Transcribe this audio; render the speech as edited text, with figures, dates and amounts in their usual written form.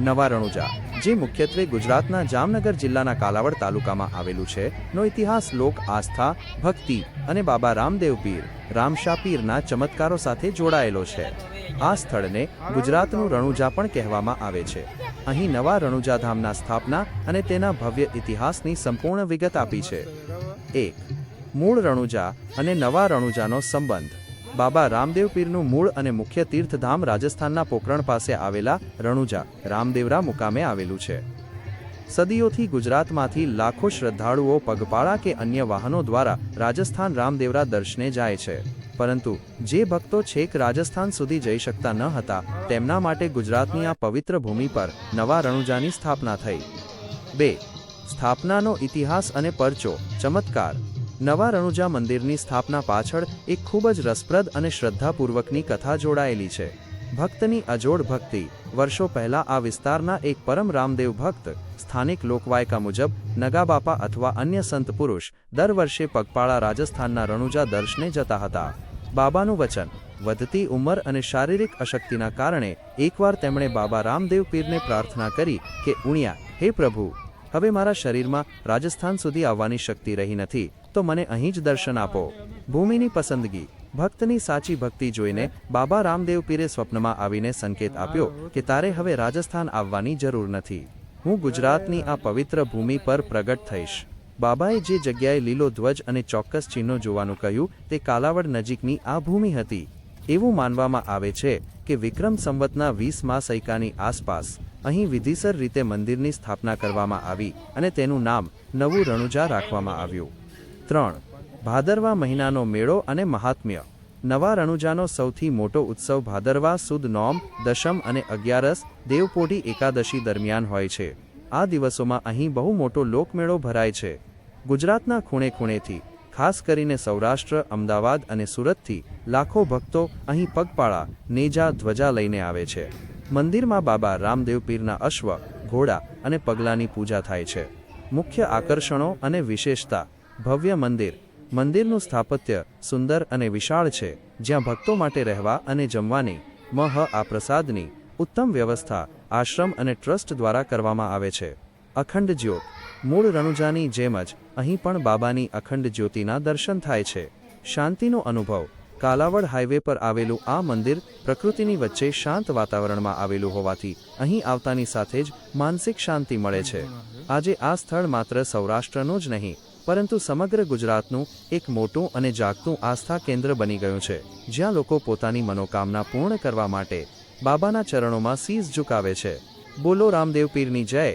નવા રણુજા, જે મુખ્યત્વે ગુજરાતના જામનગર જિલ્લાના કાલાવડ તાલુકામાં આવેલું છે, નો ઇતિહાસ લોક આસ્થા, ભક્તિ અને બાબા રામદેવ પીર, રામશા પીરના ચમત્કારો સાથે જોડાયેલો છે. આ સ્થળને ગુજરાતનું રણુજા પણ કહેવામાં આવે છે. અહીં નવા રણુજા ધામના સ્થાપના અને તેના ભવ્ય ઇતિહાસની સંપૂર્ણ વિગત આપી છે. 1. મૂળ રણુજા અને નવા રણુજાનો સંબંધ. બાબા રામદેવ પીરનું મૂળ અને મુખ્ય તીર્થધામ રાજસ્થાનના પોકરણ પાસે આવેલા રણુજા રામદેવરા મુકામે આવેલું છે. સદીઓથી ગુજરાતમાંથી લાખો શ્રદ્ધાળુઓ પગપાળા કે અન્ય વાહનો દ્વારા રાજસ્થાન રામદેવરા દર્શને જાય છે. પરંતુ જે ભક્તો છેક રાજસ્થાન સુધી જઈ શકતા ન હતા, તેમના માટે ગુજરાતની આ પવિત્ર ભૂમિ પર નવા રણુજાની સ્થાપના થઈ. 2. સ્થાપનાનો ઇતિહાસ અને પરચો, ચમત્કાર. નવા રણુજા મંદિરની સ્થાપના પાછળ એક ખૂબ જ રસપ્રદ અને શ્રદ્ધાપૂર્વકની કથા જોડાયેલી છે. ભક્તની અજોડ ભક્તિ. વર્ષો પહેલા આ વિસ્તારના એક પરમ રામદેવ ભક્ત, સ્થાનિક લોકવાયકા મુજબ નગાબાપા અથવા અન્ય સંત પુરુષ, દર વર્ષે પગપાળા રાજસ્થાનના રણુજા દર્શને જતા હતા. બાબાનું વચન. વધતી ઉંમર અને શારીરિક અશક્તિના કારણે એકવાર તેમણે બાબા રામદેવ પીરને પ્રાર્થના કરી કે ઉણિયા, હે પ્રભુ, હવે મારા શરીરમાં રાજસ્થાન સુધી આવવાની શક્તિ રહી નથી, તો મને અહીં જ દર્શન આપો. ભૂમિની પસંદગી. ભક્તની સાચી ભક્તિ જોઈને બાબા રામદેવ પીરે સ્વપ્નમાં આવીને સંકેત આપ્યો કે તારે હવે રાજસ્થાન આવવાની જરૂર નથી. હું ગુજરાતની આ પવિત્ર ભૂમિ પર પ્રગટ થઈશ. બાબાએ જે જગ્યાએ લીલો ધ્વજ અને ચોક્કસ ચિહ્નો જોવાનું કહ્યું તે કાલાવડ નજીકની આ ભૂમિ હતી. એવું માનવામાં આવે છે કે વિક્રમ સંવતના 20મા સૈકાની આસપાસ અહીં વિધિસર રીતે મંદિરની સ્થાપના કરવામાં આવી અને તેનું નામ નવું રણુજા રાખવામાં આવ્યું. 3. ભાદરવા મહિનાનો મેળો અને મહાત્મ્ય. નવા રણુજાનો સૌથી મોટો ઉત્સવ ભાદરવા સુદ નોમ, દશમ અને 11 દેવપોઢી એકાદશી દરમિયાન હોય છે. આ દિવસોમાં અહીં બહુ મોટો લોકમેળો ભરાય છે. ગુજરાતના ખૂણે ખૂણેથી, ખાસ કરીને સૌરાષ્ટ્ર, અમદાવાદ અને સુરતથી લાખો ભક્તો અહીં પગપાળા, નેજા, ધ્વજા લઈને આવે છે. મંદિરમાં બાબા રામદેવ પીરના અશ્વ, ઘોડા અને પગલાની પૂજા થાય છે. મુખ્ય આકર્ષણો અને વિશેષતા. ભવ્ય મંદિર. મંદિરનું સ્થાપત્ય સુંદર અને વિશાળ છે, જ્યાં ભક્તો માટે રહેવા અને જમવાની આ પ્રસાદની ઉત્તમ વ્યવસ્થા આશ્રમ અને ટ્રસ્ટ દ્વારા કરવામાં આવે છે. અખંડ જ્યોત. મૂળ રણુજાની જેમ જ અહીં પણ બાબાની અખંડ જ્યોતિના દર્શન થાય છે. શાંતિનો અનુભવ. કાલાવડ હાઈવે પર આવેલું આ મંદિર પ્રકૃતિની વચ્ચે શાંત વાતાવરણમાં આવેલું હોવાથી અહીં આવતાની સાથે જ માનસિક શાંતિ મળે છે. આજે આ સ્થળ માત્ર સૌરાષ્ટ્રનું જ નહીં, પરંતુ સમગ્ર ગુજરાતનું એક મોટું અને જાગતું આસ્થા કેન્દ્ર બની ગયું છે, જ્યાં લોકો પોતાની મનોકામના પૂર્ણ કરવા માટે બાબાના ચરણોમાં શીશ ઝુકાવે છે. બોલો રામદેવ પીરની જય.